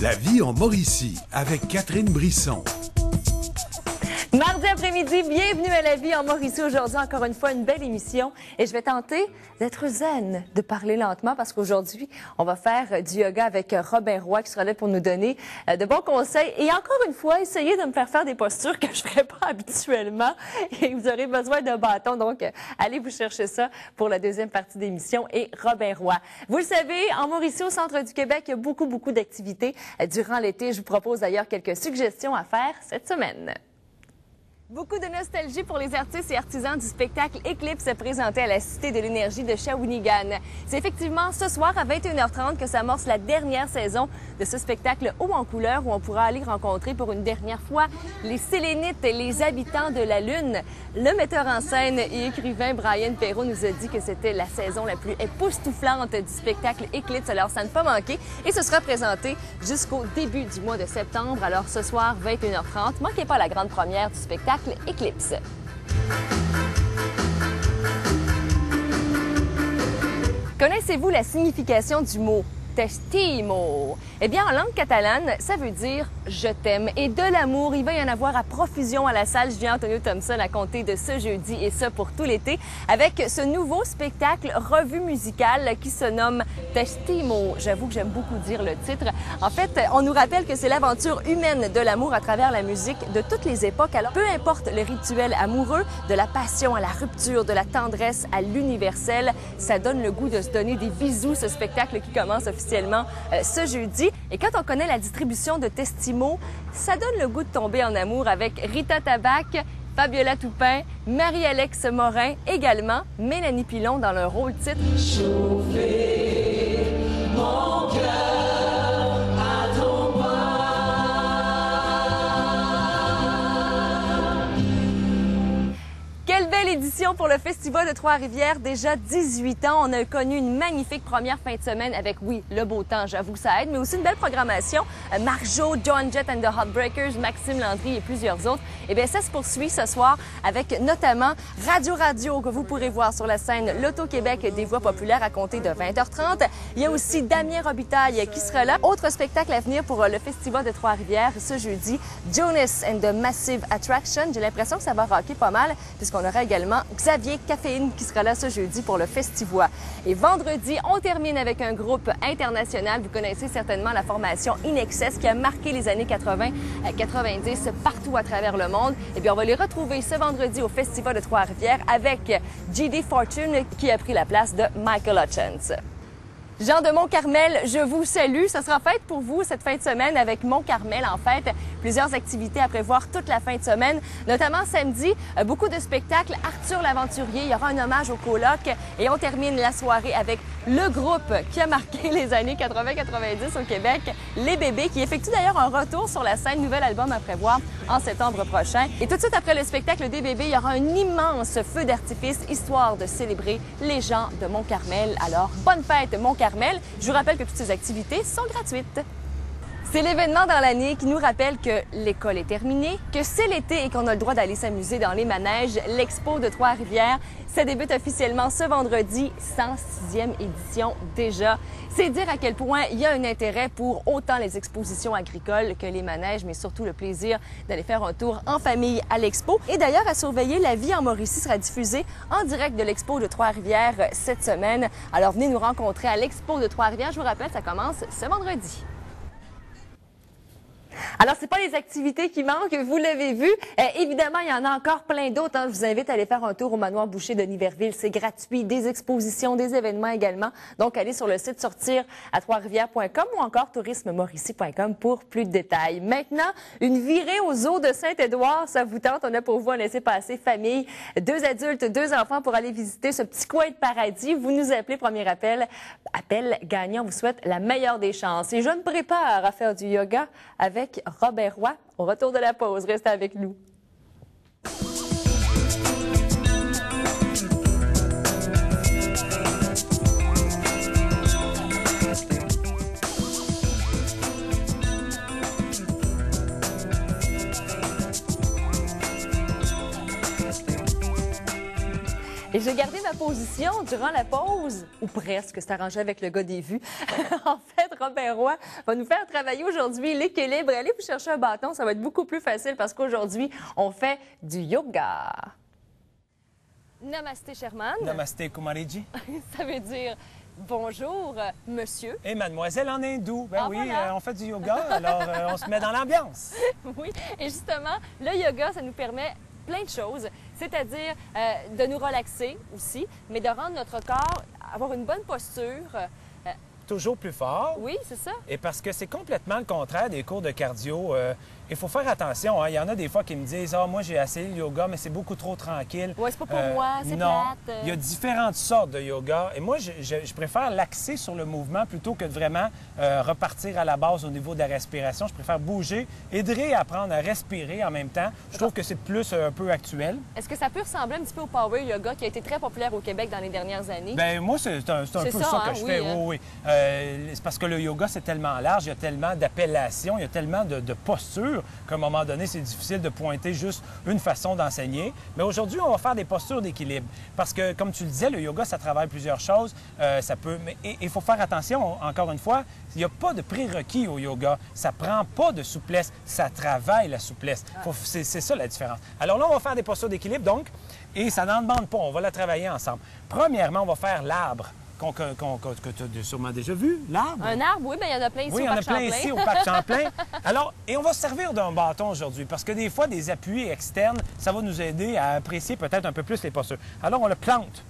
La vie en Mauricie avec Catherine Brisson. Mardi après-midi, bienvenue à La vie en Mauricie. Aujourd'hui, encore une fois, une belle émission. Et je vais tenter d'être zen, de parler lentement, parce qu'aujourd'hui, on va faire du yoga avec Robin Roy qui sera là pour nous donner de bons conseils. Et encore une fois, essayer de me faire des postures que je ne ferais pas habituellement. Et vous aurez besoin d'un bâton. Donc, allez vous chercher ça pour la deuxième partie d'émission. Et Robin Roy. Vous le savez, en Mauricie, au centre du Québec, il y a beaucoup d'activités durant l'été. Je vous propose d'ailleurs quelques suggestions à faire cette semaine. Beaucoup de nostalgie pour les artistes et artisans du spectacle Eclipse présenté à la Cité de l'Énergie de Shawinigan. C'est effectivement ce soir à 21h30 que s'amorce la dernière saison de ce spectacle haut en couleur où on pourra aller rencontrer pour une dernière fois les Sélénites et les habitants de la Lune. Le metteur en scène et écrivain Brian Perrault nous a dit que c'était la saison la plus époustouflante du spectacle Eclipse, alors ça ne peut pas manquer et ce sera présenté jusqu'au début du mois de septembre. Alors ce soir, 21h30, manquez pas la grande première du spectacle Eclipse. Connaissez-vous la signification du mot t'estimo? Eh bien, en langue catalane, ça veut dire « je t'aime ». Et de l'amour, il va y en avoir à profusion à la salle Julien-Antonio Thompson à compter de ce jeudi et ça pour tout l'été avec ce nouveau spectacle revue musicale qui se nomme T'estimo. J'avoue que j'aime beaucoup dire le titre. En fait, on nous rappelle que c'est l'aventure humaine de l'amour à travers la musique de toutes les époques. Alors, peu importe le rituel amoureux, de la passion à la rupture, de la tendresse à l'universel, ça donne le goût de se donner des bisous, ce spectacle qui commence officiellement ce jeudi. Et quand on connaît la distribution de T'estimo, ça donne le goût de tomber en amour avec Rita Tabac, Fabiola Toupin, Marie-Alex Morin, également Mélanie Pilon dans leur rôle titre. Chauffer mon cœur à ton bras. Quelle belle édition pour le Festival de Trois-Rivières. Déjà 18 ans, on a connu une magnifique première fin de semaine avec, oui, le beau temps, j'avoue, ça aide, mais aussi une belle programmation. Marjo, John Jett and the Heartbreakers, Maxime Landry et plusieurs autres. Eh bien, ça se poursuit ce soir avec notamment Radio que vous pourrez voir sur la scène L'Auto-Québec des voix populaires à compter de 20h30. Il y a aussi Damien Robitaille qui sera là. Autre spectacle à venir pour le Festival de Trois-Rivières ce jeudi, Jonas and the Massive Attraction. J'ai l'impression que ça va rocker pas mal puisqu'on aura également Xavier Caféine qui sera là ce jeudi pour le Festivois. Et vendredi, on termine avec un groupe international. Vous connaissez certainement la formation In Excess qui a marqué les années 80 à 90 partout à travers le monde. Et bien, on va les retrouver ce vendredi au Festival de Trois-Rivières avec J.D. Fortune qui a pris la place de Michael Hutchence. Jean de Mont-Carmel, je vous salue. Ça sera fête pour vous cette fin de semaine avec Mont-Carmel. En fait, plusieurs activités à prévoir toute la fin de semaine, notamment samedi, beaucoup de spectacles. Arthur l'Aventurier, il y aura un hommage au coloc et on termine la soirée avec le groupe qui a marqué les années 80-90 au Québec, Les Bébés, qui effectue d'ailleurs un retour sur la scène. Nouvel album à prévoir en septembre prochain. Et tout de suite après le spectacle des Bébés, il y aura un immense feu d'artifice, histoire de célébrer les gens de Mont-Carmel. Alors, bonne fête Mont-Carmel. Je vous rappelle que toutes ces activités sont gratuites. C'est l'événement dans l'année qui nous rappelle que l'école est terminée, que c'est l'été et qu'on a le droit d'aller s'amuser dans les manèges. L'Expo de Trois-Rivières, ça débute officiellement ce vendredi, 106e édition déjà. C'est dire à quel point il y a un intérêt pour autant les expositions agricoles que les manèges, mais surtout le plaisir d'aller faire un tour en famille à l'Expo. Et d'ailleurs, à surveiller, La vie en Mauricie sera diffusée en direct de l'Expo de Trois-Rivières cette semaine. Alors venez nous rencontrer à l'Expo de Trois-Rivières. Je vous rappelle, ça commence ce vendredi. Alors, c'est pas les activités qui manquent, vous l'avez vu. Évidemment, il y en a encore plein d'autres. Je vous invite à aller faire un tour au Manoir Boucher de Niverville. C'est gratuit, des expositions, des événements également. Donc, allez sur le site sortir à trois-rivières.com ou encore tourismemauricie.com pour plus de détails. Maintenant, une virée aux eaux de Saint-Édouard, ça vous tente. On a pour vous un laissez-passer famille, 2 adultes, 2 enfants pour aller visiter ce petit coin de paradis. Vous nous appelez, premier appel gagnant. On vous souhaite la meilleure des chances. Et je me prépare à faire du yoga avec Robin Roy. Au retour de la pause, restez avec nous. Et j'ai gardé ma position durant la pause, ou presque, c'est arrangé avec le gars des vues. En fait, Robin Roy va nous faire travailler aujourd'hui l'équilibre. Allez vous chercher un bâton, ça va être beaucoup plus facile parce qu'aujourd'hui, on fait du yoga. Namasté, Sherman. Namasté, Kumariji. Ça veut dire bonjour, monsieur. Et mademoiselle en hindou. Ben Ah, oui, voilà. on fait du yoga, alors on se met dans l'ambiance. Oui, et justement, le yoga, ça nous permet plein de choses, c'est-à-dire de nous relaxer aussi, mais de rendre notre corps, avoir une bonne posture. Toujours plus fort. Oui, c'est ça. Et parce que c'est complètement le contraire des cours de cardio. Il faut faire attention. Hein. Il y en a des fois qui me disent « Ah, moi, j'ai essayé le yoga, mais c'est beaucoup trop tranquille. » Oui, c'est pas pour moi, c'est non. plate. Il y a différentes sortes de yoga. Et moi, je préfère l'axer sur le mouvement plutôt que de vraiment repartir à la base au niveau de la respiration. Je préfère bouger et de réapprendre à respirer en même temps. Je trouve que c'est plus un peu actuel. Est-ce que ça peut ressembler un petit peu au power yoga qui a été très populaire au Québec dans les dernières années? Bien, moi, c'est un peu ça, hein, que je oui, fais. hein. Oui, oui. C'est parce que le yoga, c'est tellement large, il y a tellement d'appellations, il y a tellement de postures qu'à un moment donné, c'est difficile de pointer juste une façon d'enseigner. Mais aujourd'hui, on va faire des postures d'équilibre. Parce que, comme tu le disais, le yoga, ça travaille plusieurs choses. Mais il faut faire attention, encore une fois, il n'y a pas de prérequis au yoga. Ça ne prend pas de souplesse, ça travaille la souplesse. C'est ça la différence. Alors là, on va faire des postures d'équilibre, donc, et ça n'en demande pas, on va la travailler ensemble. Premièrement, on va faire l'arbre. Que tu as sûrement déjà vu, l'arbre. Un arbre, oui, bien il y en a plein ici Oui, au il y en a Parc plein Champlain. ici au Parc Champlain. Alors, et on va se servir d'un bâton aujourd'hui parce que des fois, des appuis externes, ça va nous aider à apprécier peut-être un peu plus les postures. Alors, on le plante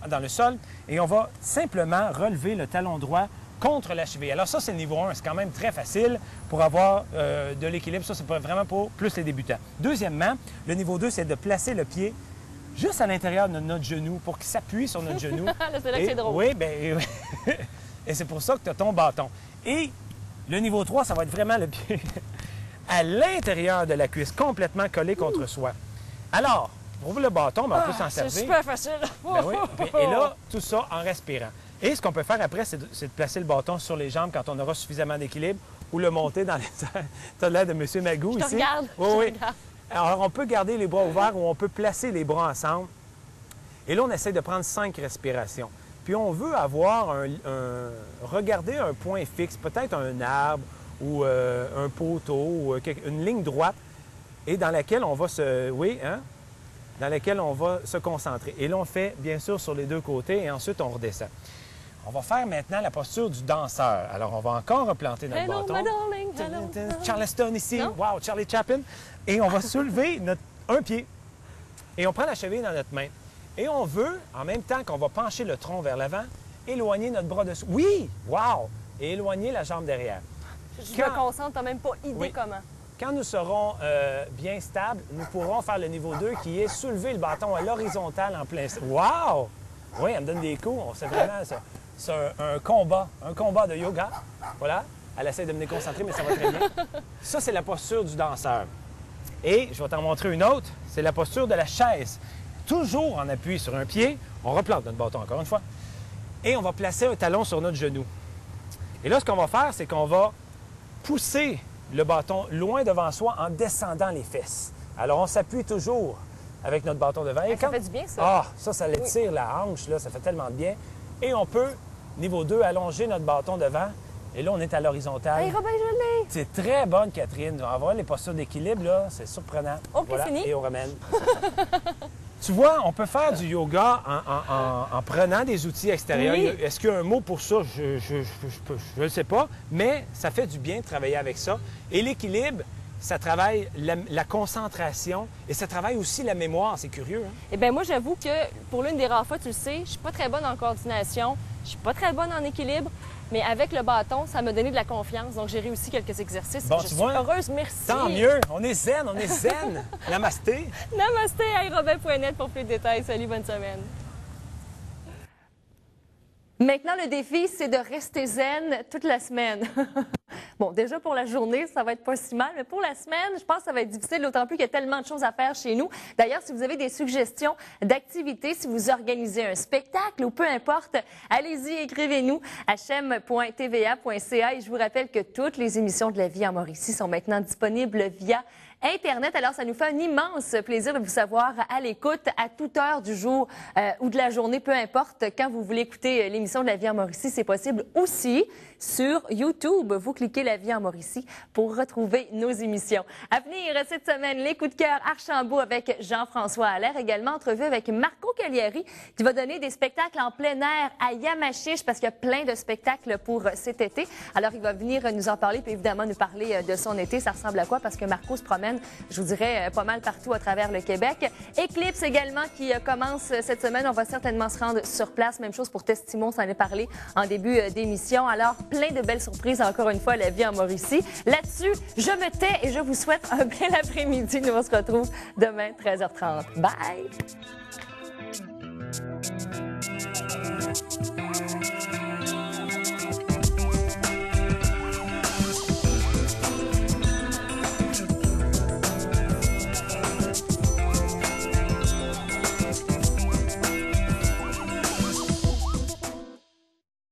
dans le sol et on va simplement relever le talon droit contre la cheville. Alors ça, c'est le niveau 1. C'est quand même très facile pour avoir de l'équilibre. Ça, c'est vraiment pour plus les débutants. Deuxièmement, le niveau 2, c'est de placer le pied juste à l'intérieur de notre genou pour qu'il s'appuie sur notre genou. Là, c'est là que c'est drôle. Oui, bien, et c'est pour ça que tu as ton bâton. Et le niveau 3, ça va être vraiment le pied à l'intérieur de la cuisse, complètement collé contre soi. Alors, on ouvre le bâton, mais on peut s'en C'est servir. super facile. Ben oui. Et là, tout ça en respirant. Et ce qu'on peut faire après, c'est de placer le bâton sur les jambes quand on aura suffisamment d'équilibre ou le monter dans les airs. Tu as l'air de M. Magou Je ici. te regarde. Oui, je te oui. regarde. Alors, on peut garder les bras ouverts ou on peut placer les bras ensemble. Et là, on essaie de prendre 5 respirations. Puis on veut avoir regarder un point fixe, peut-être un arbre ou un poteau ou une ligne droite, et dans laquelle on va se... Oui, hein? Dans laquelle on va se concentrer. Et là, on fait, bien sûr, sur les deux côtés, et ensuite, on redescend. On va faire maintenant la posture du danseur. Alors, on va encore replanter notre Hello, bâton. my darling, hello. Charleston ici. Non? Wow, Charlie Chaplin. Et on va soulever un pied. Et on prend la cheville dans notre main. Et on veut, en même temps qu'on va pencher le tronc vers l'avant, éloigner notre bras dessous. Oui! Wow! Et éloigner la jambe derrière. Je me concentre, t'as même pas idée Oui. comment. Quand nous serons bien stables, nous pourrons faire le niveau 2 qui est soulever le bâton à l'horizontale en plein... Wow! Oui, elle me donne des coups. On sait vraiment ça. C'est un combat de yoga. Voilà. Elle essaie de me déconcentrer, mais ça va très bien. Ça, c'est la posture du danseur. Et je vais t'en montrer une autre. C'est la posture de la chaise. Toujours en appui sur un pied. On replante notre bâton encore une fois. Et on va placer un talon sur notre genou. Et là, ce qu'on va faire, c'est qu'on va pousser le bâton loin devant soi en descendant les fesses. Alors, on s'appuie toujours avec notre bâton devant. Et Ça fait du bien, ça. Ah, ça l'étire la hanche, là, ça fait tellement de bien. Et on peut, niveau 2, allonger notre bâton devant. Et là, on est à l'horizontale. Hey, Robin, je l'ai. C'est très bonne, Catherine. On va voir les postures d'équilibre, là. C'est surprenant. OK, Voilà, fini. et on ramène. Tu vois, on peut faire du yoga en prenant des outils extérieurs. Oui. Est-ce qu'il y a un mot pour ça? Je ne sais pas, mais ça fait du bien de travailler avec ça. Et l'équilibre, ça travaille la concentration et ça travaille aussi la mémoire. C'est curieux, hein? Eh bien, moi, j'avoue que pour l'une des rares fois, tu le sais, je suis pas très bonne en coordination, je suis pas très bonne en équilibre, mais avec le bâton, ça m'a donné de la confiance. Donc, j'ai réussi quelques exercices. Bon, je tu suis vois? heureuse, merci. Tant mieux! On est zen, on est zen! Namasté! Namasté, Robin.net pour plus de détails. Salut, bonne semaine. Maintenant, le défi, c'est de rester zen toute la semaine. Bon, déjà pour la journée, ça va être pas si mal, mais pour la semaine, je pense que ça va être difficile, d'autant plus qu'il y a tellement de choses à faire chez nous. D'ailleurs, si vous avez des suggestions d'activités, si vous organisez un spectacle ou peu importe, allez-y, écrivez-nous à chem.tva.ca. Et je vous rappelle que toutes les émissions de La Vie en Mauricie sont maintenant disponibles via Internet. Alors, ça nous fait un immense plaisir de vous savoir à l'écoute à toute heure du jour ou de la journée, peu importe. Quand vous voulez écouter l'émission de La Vie en Mauricie, c'est possible aussi sur YouTube. Vous cliquez La Vie en Mauricie pour retrouver nos émissions. À venir cette semaine, les coups de cœur Archambault avec Jean-François Allaire. Également, entrevue avec Marco Cagliari qui va donner des spectacles en plein air à Yamachiche parce qu'il y a plein de spectacles pour cet été. Alors, il va venir nous en parler puis évidemment nous parler de son été. Ça ressemble à quoi? Parce que Marco se promène, je vous dirais, pas mal partout à travers le Québec. Éclipse également qui commence cette semaine. On va certainement se rendre sur place. Même chose pour Testimon, ça en est parlé en début d'émission. Alors, plein de belles surprises encore une fois à La Vie en Mauricie. Là-dessus, je me tais et je vous souhaite un bel après-midi. Nous on se retrouve demain 13h30. Bye!